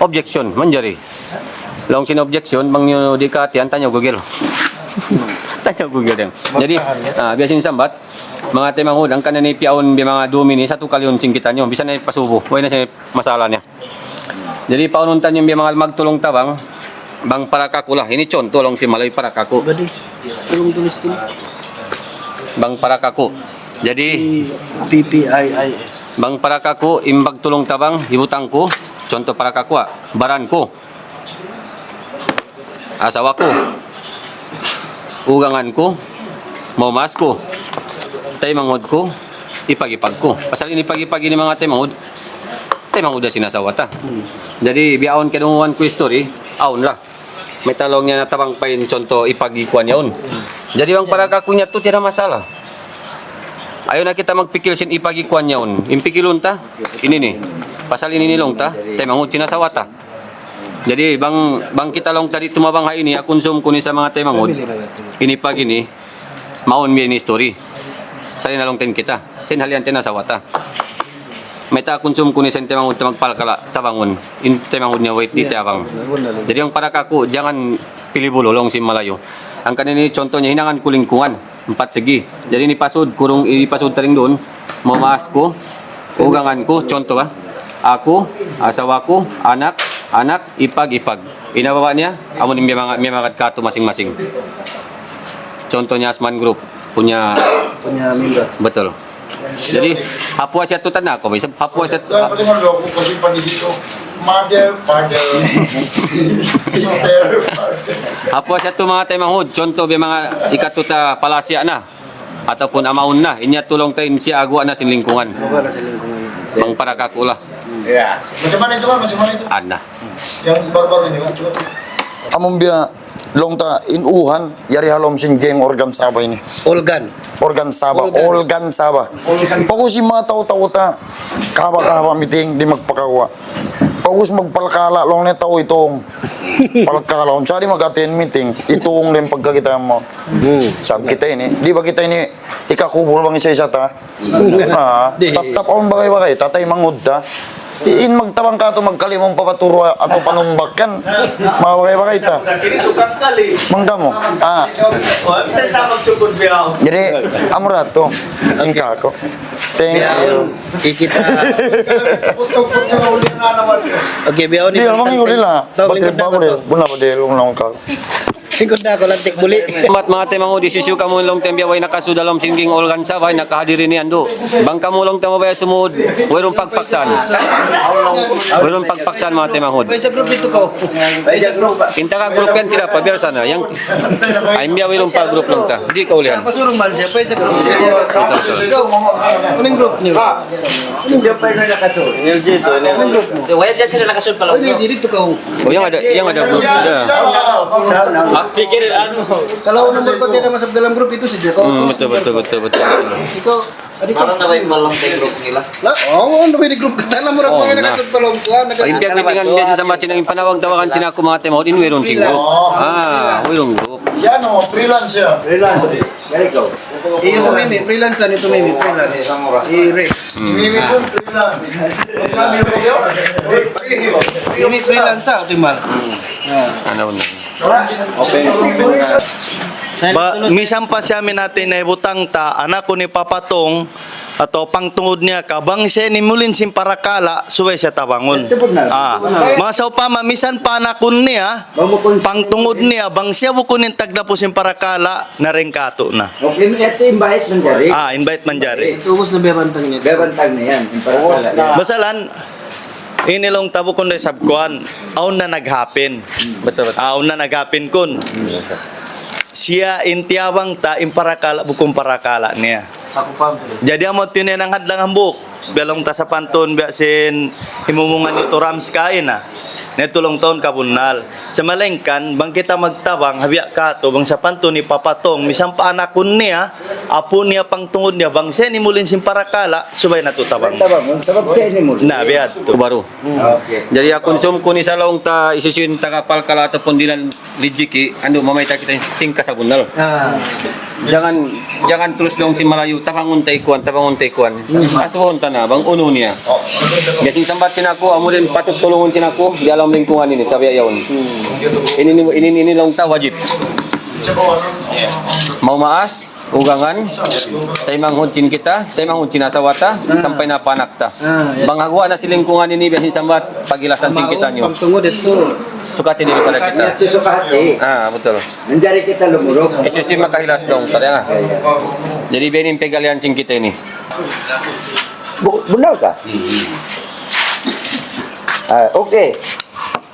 Objection, manjari. Long sin objection bang nyo di ka tiyan tanyo Google. Tanyo Google din. Jadi biasin sambat mga temangod ang kanani piaon bi mga domini satu kali uncing kita nyo bisa na pasubo. Way na siya masalah niya. Jadi paununtan yung bi mga magtulong tabang bang para kakulah. Ini contoh long si malay para kaku. Badi. Tulong tulis tulis. Bang para kaku. Jadi PPIIS. bang para kaku imbag tulong tabang hibutang ko contoh para kaku baran ko asawa ko ugangan ko momas ko tay mangod ko ipagipag ko pasal ini pagi-pagi ni mga tay mangod dah sinasawata jadi biaon kedunguan ko story aon lah may talong niya natabang pain contoh ipagikuan yaon jadi bang para kakunya tu tiada masalah. Ayo na kita magpikil sin ipagikuan yaon. Impikilon ta. Ini nih. Pasal ini nilong ta. Tay mangud sinasawata. Jadi bang kita long tadi tumabang ha ini konsum ko ni sa mga tay mangud. Ini pag ini maon mi ni story. Sali na long ten kita. Sin halian tinasawata. May ta konsum ko ni sa tay mangud magpalkala tabangon. In tay mangud niya wait ti abang. Jadi ang para kako jangan pilih bulolong si Malayo. Ang kanini contohnya hinangan kulingkungan. 4 segi. Jadi ni pasud kurung ipasud taring doon. Mamaas ko, ugangan ko, contoh ba? Ako, asawa ko, anak, ipag. Inababa niya, amo ni may mga kato masing-masing. Contohnya Asman Group punya member. betul. Jadi hapua siya tutan na ako, hapua siya Kaya palingan lo, kung kasi pa dito, mother, father, sister, hapua siya to mga taymangod, contoh bi mga ikatuta palasya na ataupun amaun na, inya tulong tayo siya agwa na sin lingkungan. Wala sa lingkungan. Bang para kakula. Macam mana itu? Ana. Yang baru-baru ini kan? Among biya, long ta inuhan, yari halom sin geng organ Sabah ini. Organ Sabah. Pagkus yung mga tao-tao ta, kahaba meeting, di magpakawa. Pagkus magpalkala, long na tao itong palkala. Kung sari mag-attend meeting, itong din pagkakita mo. Sabi kita ini, di ba kita ini, ikakubol bang isa-isa ta? Tap-tap on bagay-bagay, tatay mangud ta. In magtabang ka to magkalimong papaturo ato panumbak kan mawagay-wagay ta. Mangda mo. Jadi amra to. Ingka ko. Thank you. Ikita. Okay, biaw ni. Di almang uli la. Batir pa ko de. Buna ba de long ka. Ikot na ako lantik buli. Mga temangod isisyu kamo long tembia way nakasu dalam singging organ sa way nakahadiri ni ando. Bang kamo long tamo bay sumud, wayron pagpaksan. Wayron pagpaksan mga temangod. Sa group ito ko. Inta ka group kan tira pa biar sana yang ay mbia wayron pa group lang ta. Di ka ulihan. Pasurong man siya, sa group siya. Ikaw, kuning group niyo. Siya pa na nakaso. Energy to. Wala dyan sila nakasunod pala. Ay, dito ka. O yang ada group sudah. Pikir ano. Kalau number ko din naman sa dalam group ito si Jeko. Betul. Ikaw, adik ko. Parang na may malang tayo group nila. Oo, may group ka na mo ra ko nakasud palong ka. Ay biag mitingan dia sa sambat sinang panawag tawakan sina ko mga temangod in wayron sing group. Wayron group. Yan o, freelance siya. Iyo ko mimi, freelance nito mimi, freelance. I-Rex. Mimi po, freelance. Mimi freelance sa timal. Ano na. Misang pa siya natin na ibutang ta, anak ko ni Papatong, atau pangtungod niya ka, bang siya ni mulin sim parakala, suwe siya tabangon. Mga sa upama, misan pa anakon niya, pangtungod niya, bang siya bukunin tagda po sim parakala, na rin kato na. Okay, ito invite man jari. Invite man jari. Tubos na bebantang niya. Bebantag na yan. Basalan, inilong tabo kundi sabkuan, aun na naghapin. Betul. Aun na naghapin kun. Siya intiawang ta imparakala bukong parakala niya. Ako pa. Jadi amot yun ang hadlang hambuk. Belong ta sa panton biasin himumungan ito rams kain na. Netulong taon kabunal. Sa malengkan, bang kita magtabang, habya ka to, bang sa panton ni Papatong, misang paanakon niya, apo niya pangtungod niya bangse ni mulin sin parakala subay natutabang. Tabangon, sabab sa ini mo. Na biad to. Baru. Okay. Jadi konsum ko ni sa laong ta isusun ta kapal kala ataupun dilan lijiki ando mamay ta kita singka sa bunal. Jangan terus dong si Malayu tabangun taikuan. Asuhon ta na bang uno niya. Gasing sambat sinako amulin patut tulungun sinako di alam lingkungan ini tabi ayaw. Ini lang ta wajib. Mau maas, ugangan, tayo manghuncin kita, tayo manghuncin asawata, sampai na panak ta. Bangagwa na si lingkungan ini biasin sambat pagilasan cing kita nyo. Pagtungod ito. Sukati daripada kita. Itu suka hati. Betul. Menjadi kita lumurok. Isusi makahilas dong, tadi Jadi benin pegalian cing kita ini. Benar kah? Oke.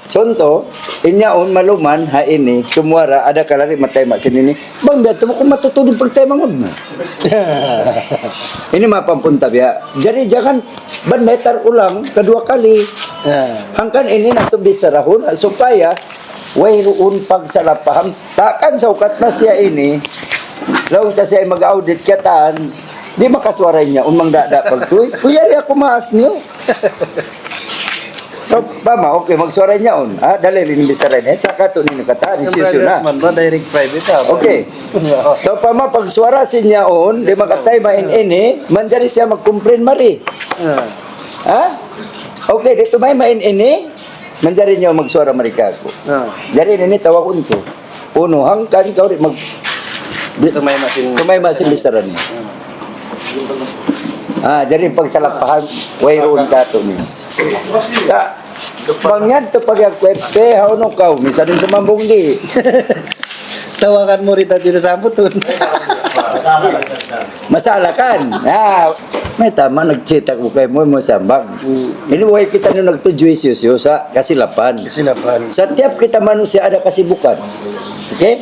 Contoh, inyaon maluman ha ini sumuara ada kalari matay masin ini. Bang beto mo kung matutulog pag tayo mangod na. Ini mapampunta biya. Jadi jangan benetar ulang kedua kali. Hangkan ini nato bisarahon supaya wayroon pagsalapaham. Takkan saukat na siya ini. Law ta siya mag-audit kataan. Di makaswaray niya unmang dada pagtuy. Kuyari ako maas niyo. Bama, okay, magsuara niya on. Dali rin bisaray niya. Saka ito nino kata, ni Sisu na. Direct private. Okay. So, pama, pag suara si niya on, di makatay main ini, manjari siya magkumprin mari. Okay, dito may main ini, manjari niya magsuara marika ako. Jari ini tawag unto. Uno, hangkan, ikaw rin mag... Tumay masin bisaran niya. Jadi pagsalapahan, wayroon ka ito niya. Sa pangyan to pag agkwete hauno ka minsan din sumambong di Tawakan mo rin tayo sa ambutun. masala kan may tama nagchetak ko kay mo sambag ini way kita no nagtujuisyo sa kasilapan sa tiap kita manusia ada kasibukan. Okay,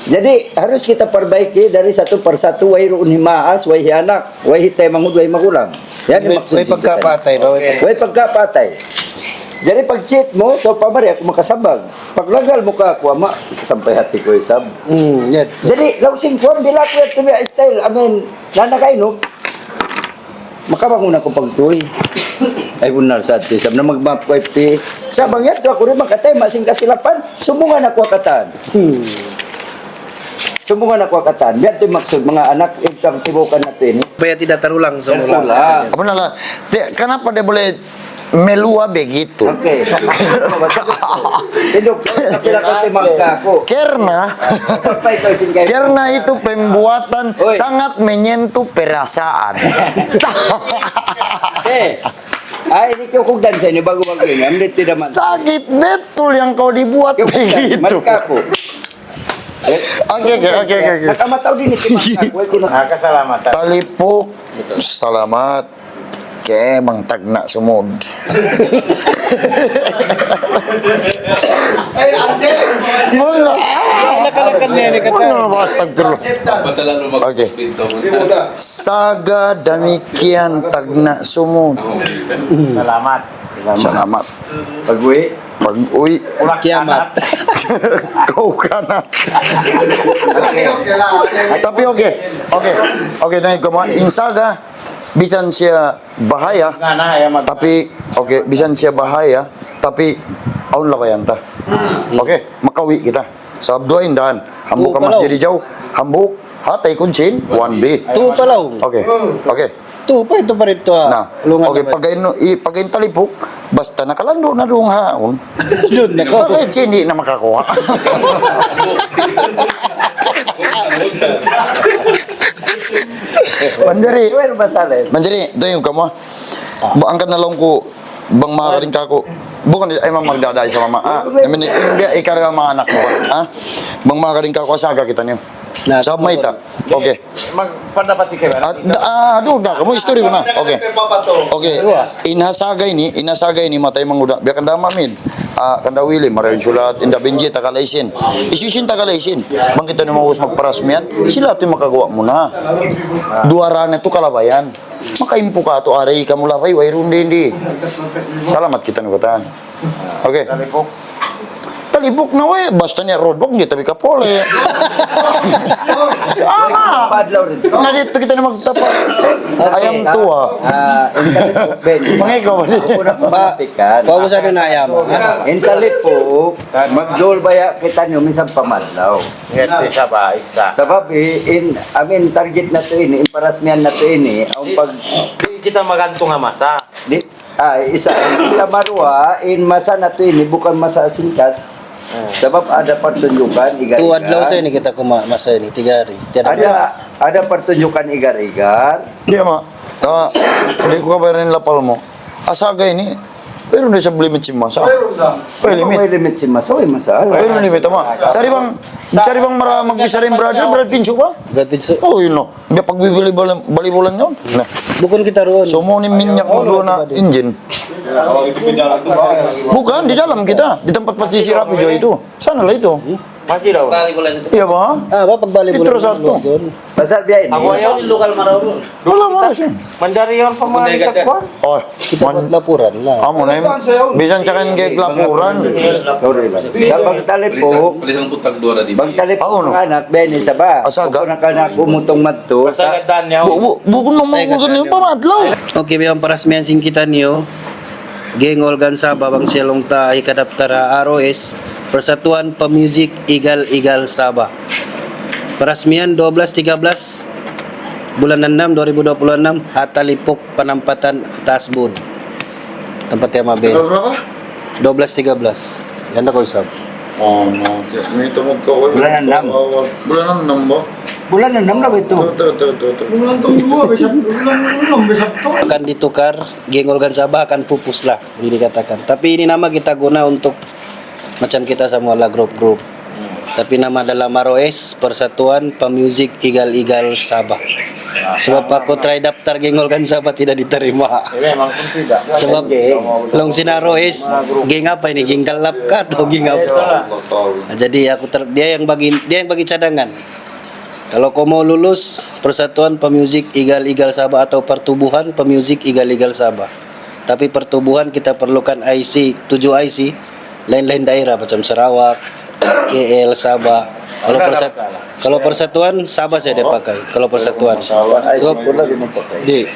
jadi harus kita perbaiki dari satu persatu wayroon himaas way anak way hitay mangud way magulang. Yan yung maksud. Way pagkapatay ba? Way pagkapatay. Jadi pag cheat mo, so pamari ako makasabag. Pag lagal mo ka ako, ama, sampai hati ko isab. Jadi, lausing ko, bila ko yung tumiya style, nanakay no, makabangon ako pagtuloy. Ay bunar sa ati, sab na magmap ko ipi. Sabang yan, to ako rin makatay, masing kasilapan, sumungan ako akatan. Sumungan ako akatan. Yan ito yung maksud, mga anak, ikang tibukan na ito ini. Supaya tidak terulang semula. Apa nala? Kenapa dia boleh melua begitu? Oke. Hidup, bila ko timangka ko. Karena itu pembuatan sangat menyentuh perasaan. Ini kukugdan sa ini bago-bago ini. Ambil tidak man. Sakit betul yang kau dibuat begitu. Marka ko. Oke. Makamataw din ito. Keselamatan. Talipuk, salamat. Ke Bang Tagna sumod. Oke. Saga demikian Tagna sumod. Selamat. Pag-uwi. Kiamat. Kau kanan. Tapi oke, naik kemana? Insaga bisan siya bahaya. Tapi bisan siya bahaya. Tapi aun lah kayan ta. Oke, makawi kita. Sabab dua indahan. Hambuk ka mas jadi jauh. Hambuk hatay kuncin 1B. Tu palaw. Oke. Tu pa ito pa rito. Nah, pagain talipuk, basta nakalando na doong haon. Doon na ko. Bakit siya hindi na makakuha? Manjari, ito yung kamo. Angkat na lang ko, bang makaring kako. Bukan ay magdaday sa mama. Hindi, ikaw mga anak mo. Bang makaring kako, asaga kita niyo. Sa may ta. Okay. Magpendapat si Kevin. Aduh, kamu history ko na. Okay. Inasagay ni matay manguda. Biya kanda mamid. Kanda Willie, Marion Sulat, Inda Benji, takalaisin. Isusin takalaisin. Bang kita naman magparasmian, sila ito makagawa mo na. Duaran ito kalabayan. Makaimpo ka ito, aray ka mo labay, wayroon hindi. Salamat kita nukutan. Okay. talibok na we, basta niya roadblock, hindi tabi ka pole. Sama! Padlaw rin. Na dito kita na magtapa. Ayam tuwa. Intalit po, Ben. Mga ikaw, Ako na pamatikan. Paubusan na ayam. Intalit po, mag-joel baya kita nyo, minsan pamadlaw. Ngati sa ba isa. Sabab, target na to ini, imparasmihan na to ini, ang pag, Di kita maganto nga masa. isa, kita marwa, in masa na to ini, bukan masa singkat. Sabab ada pertunjukan Tuwad law sa igar-igar. ini kita kumasa ini tigari. Ada pertunjukan igar-igar. Di ma. Hindi ko kabayaran yung lapal mo. Asaga ini, pero hindi sa limit si Masa. May limit. May limit si Masa, may masalah. Pero limit ama. Cari bang magbisa rin Brad Pincho ba? Brad Pitt. Oh, yun no. Hindi pagbibili balibulan yun. Nah. Bukon kita roon. So mo ni minyak mo doon na engine. Bukan, di dalam kita. Di tempat pagsisirapi jo itu. Sana lah itu. Masih daw. Iya ba? Ba pagbalik mo. Itro satu. Pasal biya ini. Ako yun. Lokal maraw. Wala mo siya. Mandari yun pa mga sa kwan. Oh, Kita buat laporan lah. amo na yun. Bisan tsakan kay lapuran. Sa pagtalip po, Palisang putag dora di. pagtalip Ako, po no? ng anak, Benny, saba. Asaga? Kung nakana kumutong madto, Sa sa gandaan niya. Bukun mo ganun pa madlaw. Okay, bilang parasmihan sing kita niyo. Geng Olgansa Babang Silong Ta Ikadaftara ROS Persatuan Pemuzik Igal-Igal Sabah. Parasmihan 12-13 bulan 6 2026 Hatalipok Panampatan Tasbud. Tempatnya Mabel. Berapa? 12-13. Yan ako isab. Oh, no. May tumog ka ko. Bulan ng 6. Bulan ng 6 ba? bulan na naman na ito. Bulan ng 2. Akan ditukar Geng Olgansa akan pupus lah ini dikatakan. Tapi ini nama kita guna untuk macam kita sama lah grup-grup. Tapi nama dalam ROS Persatuan Pemuzik Igal-Igal Sabah. Sebab aku try daftar Geng Olgansa tidak diterima. Memang pun tidak. Sebab long sinaroes geng apa ini, geng galap kah atau geng apa? Nah, jadi dia yang bagi cadangan. Kalau kau mau lulus Persatuan Pemuzik Igal-Igal Sabah atau Pertubuhan Pemuzik Igal-Igal Sabah. Tapi pertubuhan kita perlukan IC, 7 IC, lain-lain daerah macam Sarawak, KL, Sabah. Kalau persatuan Sabah saya dia pakai. Kalau persatuan. Di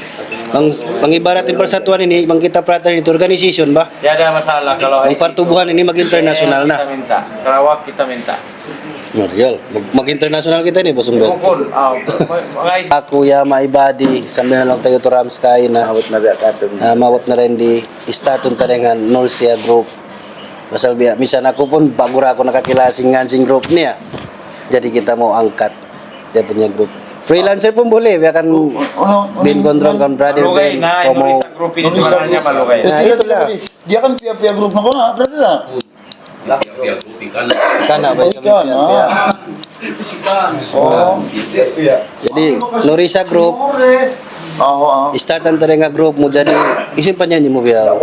pengibaratin persatuan ini, bang kita perhatian itu organisasi, bah. Tidak ada masalah kalau Yang pertubuhan ini mag-internasional kita nah. minta. Sarawak kita minta. Real, mag-internasional kita ini bosong bet. Bukun. Aku ya maibadi sambil lang tayo to Rams kay na Awat na biya katong. mawat na rin di istatun tarengan Nolsia Group. Masal biya misan ako pun bagura ako nakakilasing ngansing group niya. Jadi kita mau angkat dia punya grup. Freelancer pun boleh, biarkan bin kontrol kan brother Malugay bin na. como Indonesia Group ini sebenarnya malugay. Nah, itulah. Dia kan pihak-pihak grup na ko na, berarti na. kana ba Ikan, Oh. Jadi Norisa Group istatan tarenga group mo jadi isin pa niya mo biya.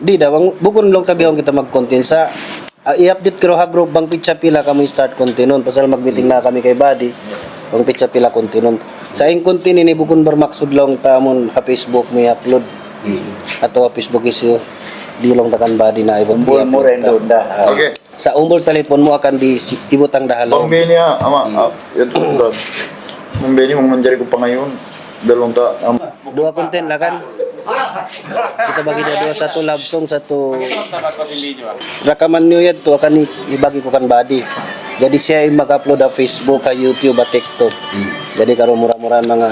Di dawang bukon long tabi kita mag-content sa i-update ko ha group bang pitcha pila kami start kontinon pasal mag-meeting na kami kay Buddy bang pitcha pila kontinon sa ing kontin ini bukon bermaksud long tamon ha Facebook mo i-upload atau ha Facebook isu di long takan Buddy na ibang Buwan mo rin doon dah. Okay. sa umbol telepon mo akan diibutang dahalong. Bang Benny ama, ito Brad. Bang Benny, mencari ko pa ngayon. Dalawang Dua konten lah kan. Kita bagi dia dua, satu love song, satu rekaman New Year tu akan ibagi ko kan Buddy. Jadi siya yung mag-upload sa Facebook, sa YouTube, at TikTok. Jadi kalau murah-murah mga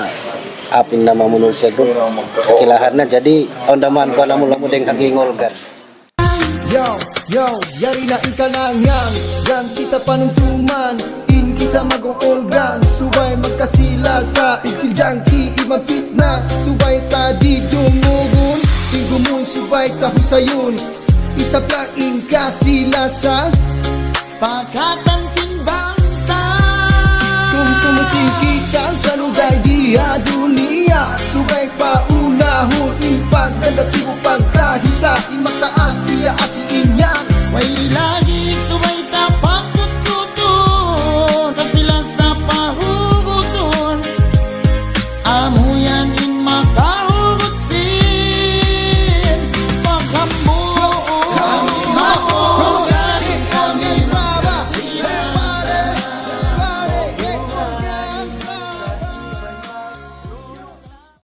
apin na mamunol siya doon. Kakilahan na. Jadi on daman ko alam mo deng hagingolgan. Yo, yari na inkanangan Gan kita panuntuman In kita mag-uolgan Subay magkasila sa ikiljangki Ibang pitna Subay tadi dumugun Tinggumun subay kahusayon Isap laing kasila Pakatan simbangsa Tumtumusing kita sa lugar dia dunia